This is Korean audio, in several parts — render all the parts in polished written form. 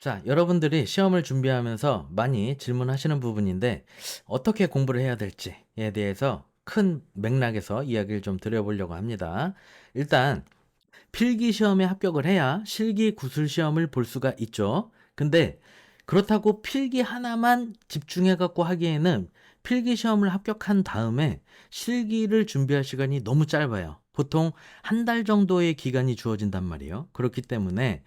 자, 여러분들이 시험을 준비하면서 많이 질문하시는 부분인데 어떻게 공부를 해야 될지에 대해서 큰 맥락에서 이야기를 좀 드려보려고 합니다. 일단 필기 시험에 합격을 해야 실기 구술 시험을 볼 수가 있죠. 근데 그렇다고 필기 하나만 집중해 갖고 하기에는 필기 시험을 합격한 다음에 실기를 준비할 시간이 너무 짧아요. 보통 한 달 정도의 기간이 주어진단 말이에요. 그렇기 때문에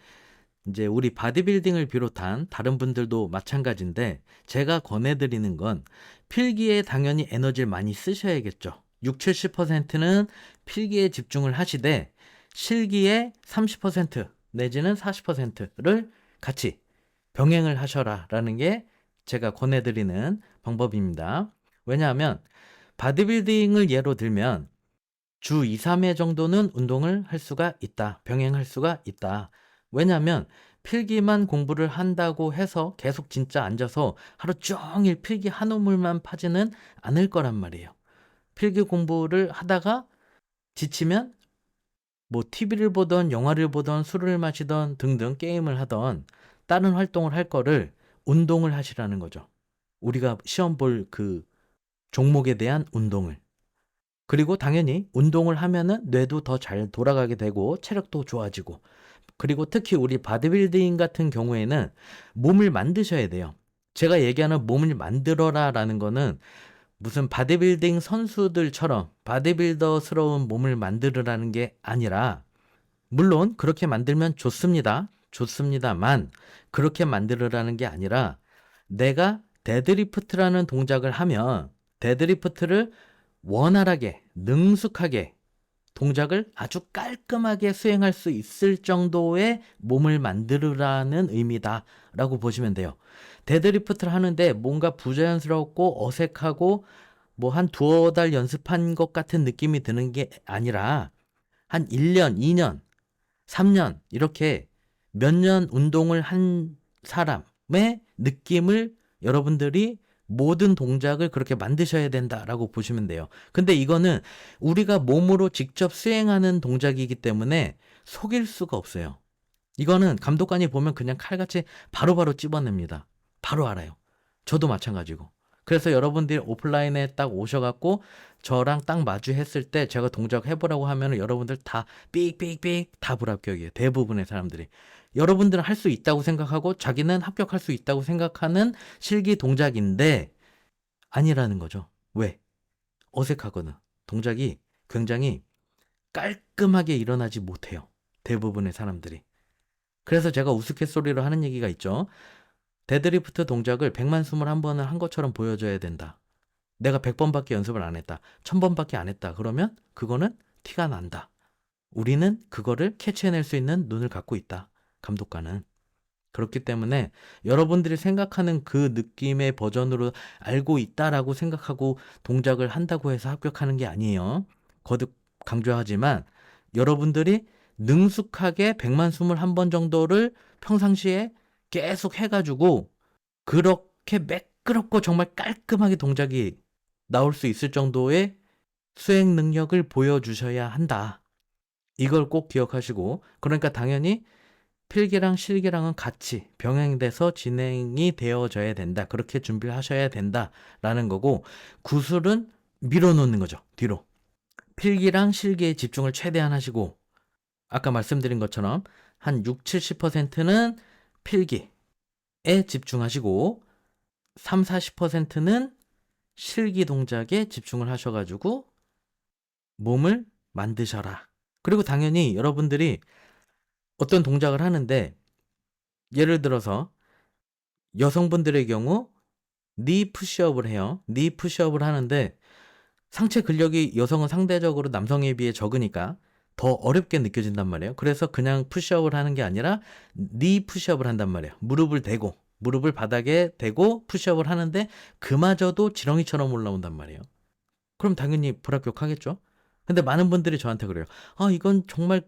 이제 우리 바디빌딩을 비롯한 다른 분들도 마찬가지인데 제가 권해드리는 건 필기에 당연히 에너지를 많이 쓰셔야겠죠. 6, 70%는 필기에 집중을 하시되 실기에 30% 내지는 40%를 같이 병행을 하셔라 라는 게 제가 권해드리는 방법입니다. 왜냐하면 바디빌딩을 예로 들면 주 2, 3회 정도는 운동을 할 수가 있다. 병행할 수가 있다. 왜냐하면 필기만 공부를 한다고 해서 계속 진짜 앉아서 하루 종일 필기 한 우물만 파지는 않을 거란 말이에요. 필기 공부를 하다가 지치면 뭐 TV를 보던 영화를 보던 술을 마시던 등등 게임을 하던 다른 활동을 할 거를 운동을 하시라는 거죠. 우리가 시험 볼 그 종목에 대한 운동을. 그리고 당연히 운동을 하면은 뇌도 더 잘 돌아가게 되고 체력도 좋아지고 그리고 특히 우리 바디빌딩 같은 경우에는 몸을 만드셔야 돼요. 제가 얘기하는 몸을 만들어라 라는 거는 무슨 바디빌딩 선수들처럼 바디빌더스러운 몸을 만들으라는 게 아니라 물론 그렇게 만들면 좋습니다. 좋습니다만 그렇게 만들으라는 게 아니라 내가 데드리프트라는 동작을 하면 데드리프트를 원활하게 능숙하게 동작을 아주 깔끔하게 수행할 수 있을 정도의 몸을 만들으라는 의미다라고 보시면 돼요. 데드리프트를 하는데 뭔가 부자연스럽고 어색하고 뭐 한 두어 달 연습한 것 같은 느낌이 드는 게 아니라 한 1년, 2년, 3년 이렇게 몇 년 운동을 한 사람의 느낌을 여러분들이 모든 동작을 그렇게 만드셔야 된다라고 보시면 돼요. 근데 이거는 우리가 몸으로 직접 수행하는 동작이기 때문에 속일 수가 없어요. 이거는 감독관이 보면 그냥 칼같이 바로바로 찝어냅니다. 바로 알아요. 저도 마찬가지고. 그래서 여러분들이 오프라인에 딱 오셔갖고 저랑 딱 마주했을 때 제가 동작 해보라고 하면 여러분들 다 삑삑삑 다 불합격이에요. 대부분의 사람들이. 여러분들은 할 수 있다고 생각하고 자기는 합격할 수 있다고 생각하는 실기 동작인데 아니라는 거죠. 왜? 어색하거든. 동작이 굉장히 깔끔하게 일어나지 못해요. 대부분의 사람들이. 그래서 제가 우스갯소리로 하는 얘기가 있죠. 데드리프트 동작을 121번을 한 것처럼 보여줘야 된다. 내가 100번밖에 연습을 안 했다. 1000번밖에 안 했다. 그러면 그거는 티가 난다. 우리는 그거를 캐치해낼 수 있는 눈을 갖고 있다. 감독관은. 그렇기 때문에 여러분들이 생각하는 그 느낌의 버전으로 알고 있다라고 생각하고 동작을 한다고 해서 합격하는 게 아니에요. 거듭 강조하지만 여러분들이 능숙하게 121번 정도를 평상시에 계속 해가지고 그렇게 매끄럽고 정말 깔끔하게 동작이 나올 수 있을 정도의 수행 능력을 보여주셔야 한다. 이걸 꼭 기억하시고 그러니까 당연히 필기랑 실기랑은 같이 병행돼서 진행이 되어져야 된다. 그렇게 준비를 하셔야 된다라는 거고 구술은 밀어놓는 거죠. 뒤로. 필기랑 실기에 집중을 최대한 하시고 아까 말씀드린 것처럼 한 6, 70%는 필기에 집중하시고 3, 40%는 실기 동작에 집중을 하셔가지고 몸을 만드셔라. 그리고 당연히 여러분들이 어떤 동작을 하는데 예를 들어서 여성분들의 경우 니 푸시업을 해요. 니 푸시업을 하는데 상체 근력이 여성은 상대적으로 남성에 비해 적으니까 더 어렵게 느껴진단 말이에요. 그래서 그냥 푸시업을 하는 게 아니라 니 푸시업을 한단 말이에요. 무릎을 대고 무릎을 바닥에 대고 푸시업을 하는데 그마저도 지렁이처럼 올라온단 말이에요. 그럼 당연히 불합격하겠죠. 근데 많은 분들이 저한테 그래요. 아, 이건 정말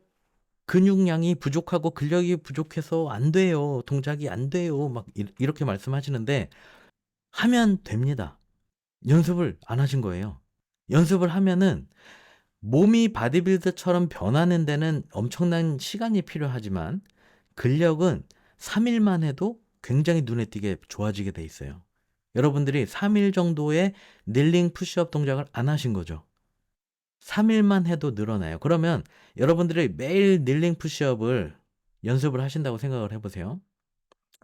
근육량이 부족하고 근력이 부족해서 안 돼요. 동작이 안 돼요. 막 이렇게 말씀하시는데 하면 됩니다. 연습을 안 하신 거예요. 연습을 하면은 몸이 바디빌더처럼 변하는 데는 엄청난 시간이 필요하지만 근력은 3일만 해도 굉장히 눈에 띄게 좋아지게 돼 있어요. 여러분들이 3일 정도의 닐링 푸시업 동작을 안 하신 거죠. 3일만 해도 늘어나요. 그러면 여러분들이 매일 닐링 푸시업을 연습을 하신다고 생각을 해보세요.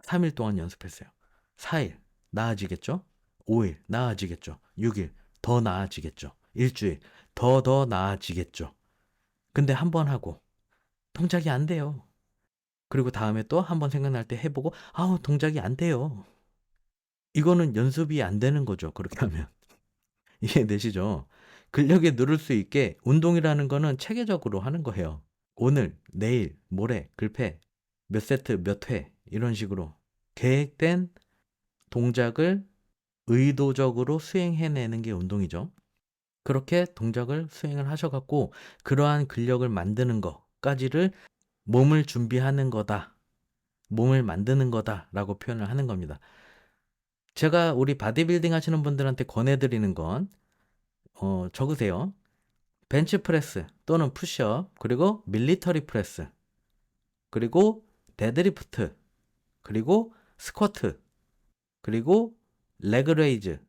3일 동안 연습했어요. 4일 나아지겠죠? 5일 나아지겠죠? 6일 더 나아지겠죠? 일주일 더 나아지겠죠? 근데 한 번 하고 동작이 안 돼요. 그리고 다음에 또 한 번 생각날 때 해보고 아우 동작이 안 돼요. 이거는 연습이 안 되는 거죠. 그렇게 하면. 이해되시죠? 근력이 늘을 수 있게 운동이라는 거는 체계적으로 하는 거예요. 오늘, 내일, 모레, 글패, 몇 세트, 몇 회, 이런 식으로 계획된 동작을 의도적으로 수행해내는 게 운동이죠. 그렇게 동작을 수행을 하셔갖고 그러한 근력을 만드는 것까지를 몸을 준비하는 거다. 몸을 만드는 거다라고 표현을 하는 겁니다. 제가 우리 바디빌딩 하시는 분들한테 권해드리는 건 적으세요. 벤치프레스 또는 푸시업, 그리고 밀리터리 프레스, 그리고 데드리프트, 그리고 스쿼트, 그리고 레그레이즈.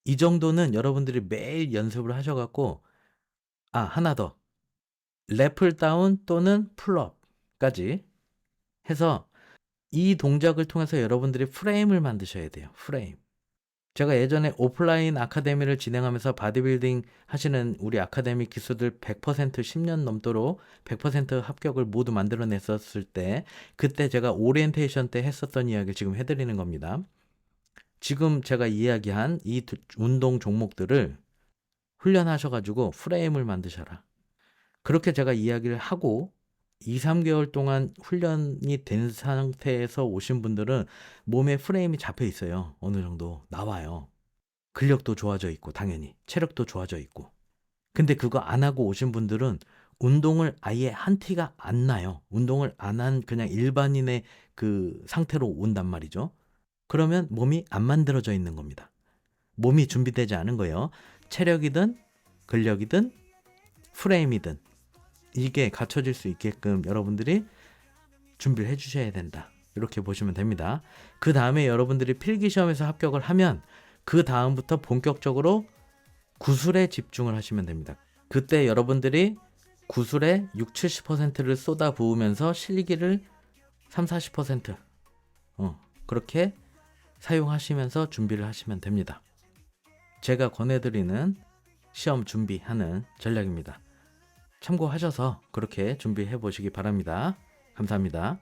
이 정도는 여러분들이 매일 연습을 하셔갖고 하나 더. 랩을 다운 또는 풀업까지 해서 이 동작을 통해서 여러분들이 프레임을 만드셔야 돼요. 프레임. 제가 예전에 오프라인 아카데미를 진행하면서 바디빌딩 하시는 우리 아카데미 기수들 100% 10년 넘도록 100% 합격을 모두 만들어냈었을 때 그때 제가 오리엔테이션 때 했었던 이야기를 지금 해드리는 겁니다. 지금 제가 이야기한 이 운동 종목들을 훈련하셔가지고 프레임을 만드셔라. 그렇게 제가 이야기를 하고 2, 3개월 동안 훈련이 된 상태에서 오신 분들은 몸에 프레임이 잡혀 있어요. 어느 정도 나와요. 근력도 좋아져 있고 당연히 체력도 좋아져 있고. 근데 그거 안 하고 오신 분들은 운동을 아예 한 티가 안 나요. 운동을 안 한 그냥 일반인의 그 상태로 온단 말이죠. 그러면 몸이 안 만들어져 있는 겁니다. 몸이 준비되지 않은 거예요. 체력이든 근력이든 프레임이든 이게 갖춰질 수 있게끔 여러분들이 준비를 해주셔야 된다. 이렇게 보시면 됩니다. 그 다음에 여러분들이 필기시험에서 합격을 하면 그 다음부터 본격적으로 구술에 집중을 하시면 됩니다. 그때 여러분들이 구술에 6, 70%를 쏟아 부으면서 실기를 3, 40% 그렇게 사용하시면서 준비를 하시면 됩니다. 제가 권해드리는 시험 준비하는 전략입니다. 참고하셔서 그렇게 준비해 보시기 바랍니다. 감사합니다.